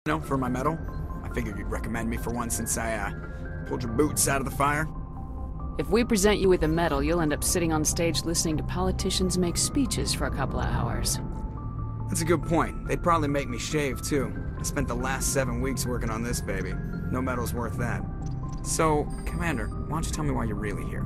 know, for my medal. I figured you'd recommend me for one since I, pulled your boots out of the fire. If we present you with a medal, you'll end up sitting on stage listening to politicians make speeches for a couple of hours. That's a good point. They'd probably make me shave, too. I spent the last 7 weeks working on this baby. No medal's worth that. So, Commander, why don't you tell me why you're really here?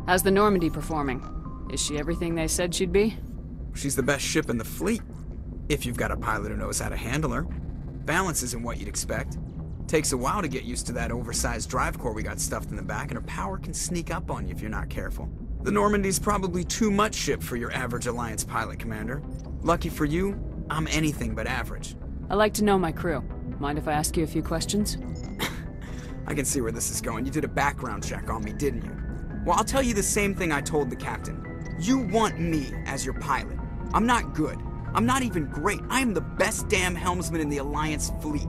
How's the Normandy performing? Is she everything they said she'd be? She's the best ship in the fleet. If you've got a pilot who knows how to handle her. Balance isn't what you'd expect. Takes a while to get used to that oversized drive core we got stuffed in the back, and her power can sneak up on you if you're not careful. The Normandy's probably too much ship for your average Alliance pilot, Commander. Lucky for you, I'm anything but average. I like to know my crew. Mind if I ask you a few questions? I can see where this is going. You did a background check on me, didn't you? Well, I'll tell you the same thing I told the captain. You want me as your pilot. I'm not good. I'm not even great. I am the best damn helmsman in the Alliance fleet.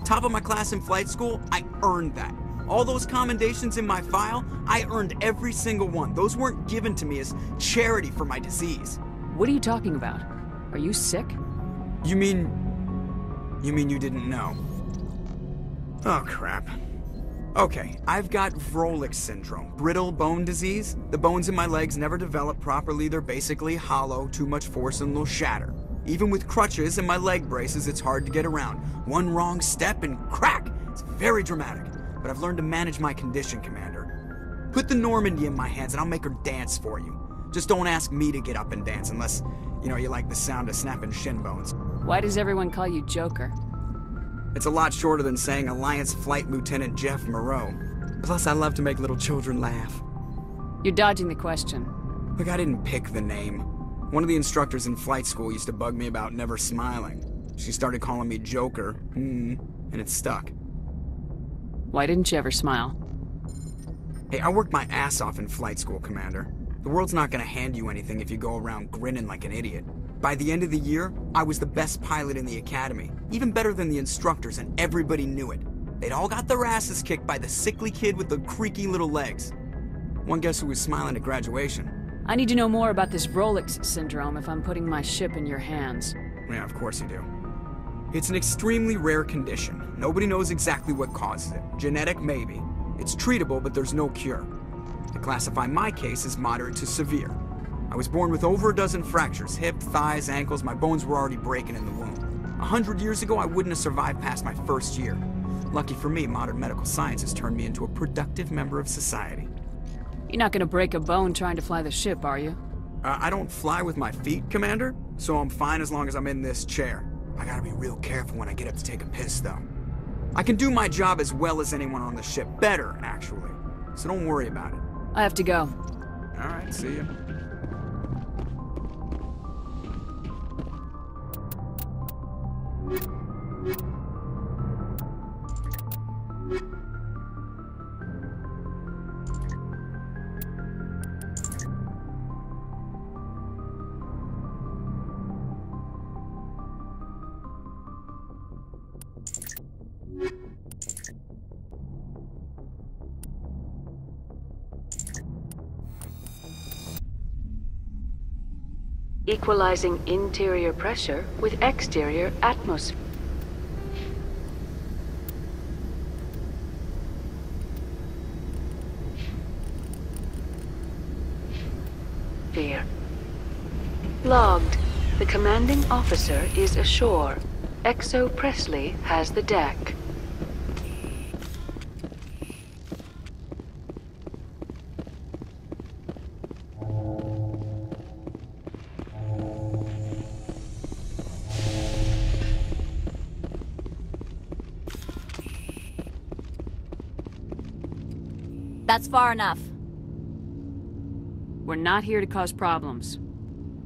Top of my class in flight school, I earned that. All those commendations in my file, I earned every single one. Those weren't given to me as charity for my disease. What are you talking about? Are you sick? You mean you didn't know? Oh, crap. Okay, I've got Vrolik syndrome, brittle bone disease. The bones in my legs never develop properly. They're basically hollow, too much force and they'll shatter. Even with crutches and my leg braces, it's hard to get around. One wrong step and crack! It's very dramatic. But I've learned to manage my condition, Commander. Put the Normandy in my hands and I'll make her dance for you. Just don't ask me to get up and dance unless, you like the sound of snapping shin bones. Why does everyone call you Joker? It's a lot shorter than saying Alliance Flight Lieutenant Jeff Moreau. Plus, I love to make little children laugh. You're dodging the question. Look, I didn't pick the name. One of the instructors in flight school used to bug me about never smiling. She started calling me Joker, and it stuck. Why didn't you ever smile? Hey, I worked my ass off in flight school, Commander. The world's not gonna hand you anything if you go around grinning like an idiot. By the end of the year, I was the best pilot in the academy, even better than the instructors, and everybody knew it. They'd all got their asses kicked by the sickly kid with the creaky little legs. One guess who was smiling at graduation? I need to know more about this Vrolik syndrome if I'm putting my ship in your hands. Yeah, of course you do. It's an extremely rare condition. Nobody knows exactly what causes it. Genetic, maybe. It's treatable, but there's no cure. They classify my case as moderate to severe. I was born with over a dozen fractures, hip, thighs, ankles. My bones were already breaking in the womb. 100 years ago, I wouldn't have survived past my first year. Lucky for me, modern medical science has turned me into a productive member of society. You're not gonna break a bone trying to fly the ship, are you? I don't fly with my feet, Commander, so I'm fine as long as I'm in this chair. I gotta be real careful when I get up to take a piss, though. I can do my job as well as anyone on the ship. Better, actually. So don't worry about it. I have to go. Alright, see ya. Equalizing interior pressure with exterior atmosphere. Logged. The commanding officer is ashore. Exo Presley has the deck. That's far enough. We're not here to cause problems.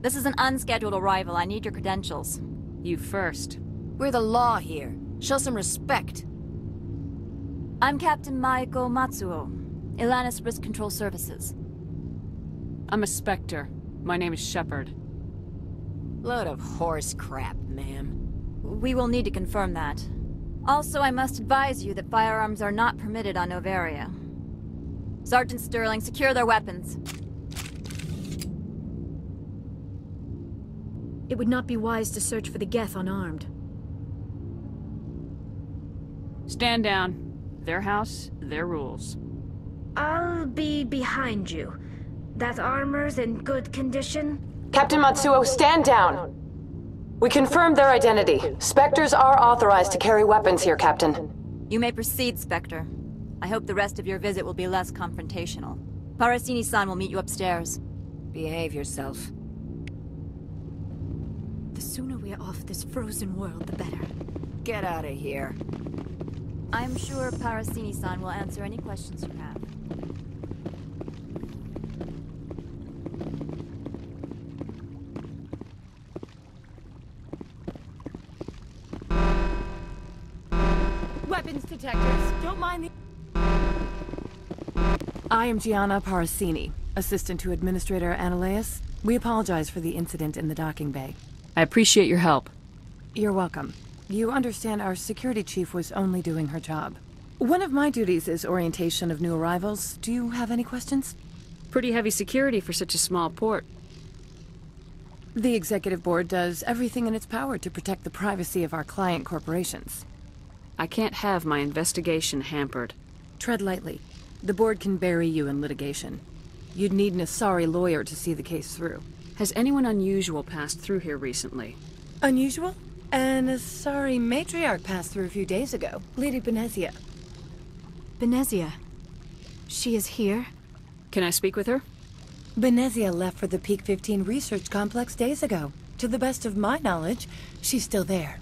This is an unscheduled arrival. I need your credentials. You first. We're the law here. Show some respect. I'm Captain Maiko Matsuo, Ilanis Risk Control Services. I'm a Spectre. My name is Shepard. Load of horse crap, ma'am. We will need to confirm that. Also, I must advise you that firearms are not permitted on Noveria. Sergeant Sterling, secure their weapons. It would not be wise to search for the Geth unarmed. Stand down. Their house, their rules. I'll be behind you. That armor's in good condition? Captain Matsuo, stand down! We confirmed their identity. Spectres are authorized to carry weapons here, Captain. You may proceed, Spectre. I hope the rest of your visit will be less confrontational. Parasini-san will meet you upstairs. Behave yourself. The sooner we are off this frozen world, the better. Get out of here. I'm sure Parasini-san will answer any questions you have. Weapons detectors. Don't mind the... I am Gianna Parasini, assistant to Administrator Ananias. We apologize for the incident in the docking bay. I appreciate your help. You're welcome. You understand our security chief was only doing her job. One of my duties is orientation of new arrivals. Do you have any questions? Pretty heavy security for such a small port. The executive board does everything in its power to protect the privacy of our client corporations. I can't have my investigation hampered. Tread lightly. The board can bury you in litigation. You'd need an Asari lawyer to see the case through. Has anyone unusual passed through here recently? Unusual? An Asari matriarch passed through a few days ago. Lady Benezia. Benezia. She is here? Can I speak with her? Benezia left for the Peak 15 research complex days ago. To the best of my knowledge, she's still there.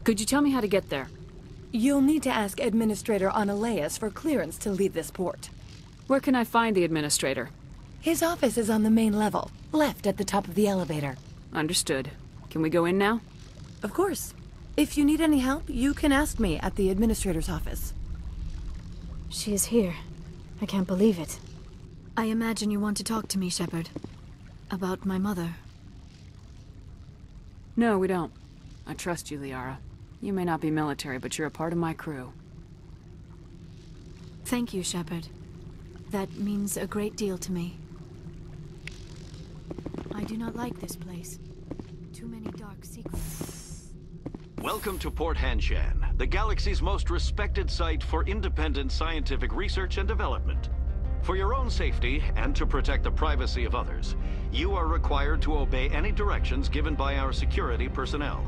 Could you tell me how to get there? You'll need to ask Administrator Ananias for clearance to leave this port. Where can I find the administrator? His office is on the main level, left at the top of the elevator. Understood. Can we go in now? Of course. If you need any help, you can ask me at the administrator's office. She is here. I can't believe it. I imagine you want to talk to me, Shepard. About my mother. No, we don't. I trust you, Liara. You may not be military, but you're a part of my crew. Thank you, Shepard. That means a great deal to me. I do not like this place. Too many dark secrets. Welcome to Port Hanshan, the galaxy's most respected site for independent scientific research and development. For your own safety, and to protect the privacy of others, you are required to obey any directions given by our security personnel.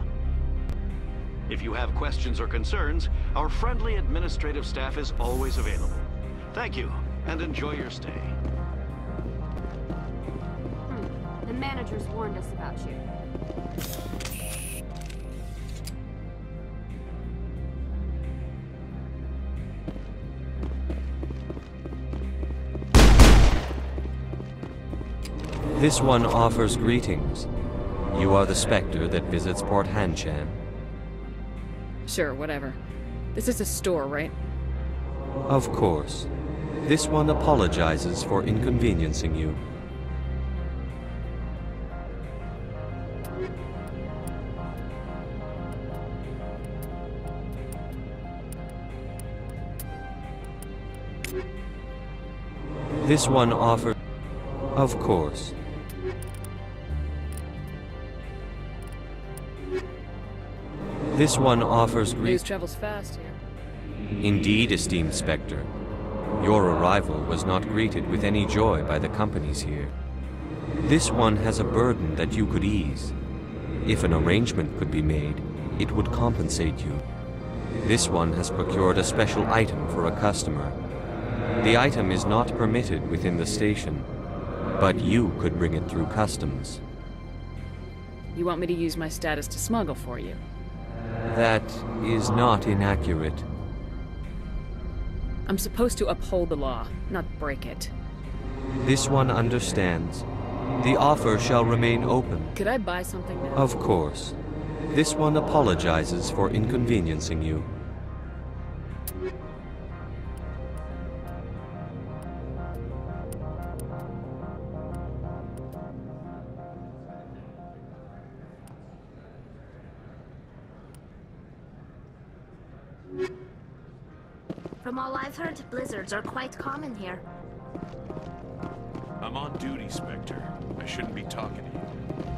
If you have questions or concerns, our friendly administrative staff is always available. Thank you, and enjoy your stay. The managers warned us about you. This one offers greetings. You are the Spectre that visits Port Hanshan. Sure, whatever. This is a store, right? Of course. This one apologizes for inconveniencing you. This one offers... Of course. This one offers News travels fast here. Indeed, esteemed Spectre. Your arrival was not greeted with any joy by the companies here. This one has a burden that you could ease. If an arrangement could be made, it would compensate you. This one has procured a special item for a customer. The item is not permitted within the station, but you could bring it through customs. You want me to use my status to smuggle for you? That is not inaccurate. I'm supposed to uphold the law, not break it. This one understands. The offer shall remain open. Could I buy something now? Of course. This one apologizes for inconveniencing you. From all I've heard, blizzards are quite common here. I'm on duty, Spectre. I shouldn't be talking to you.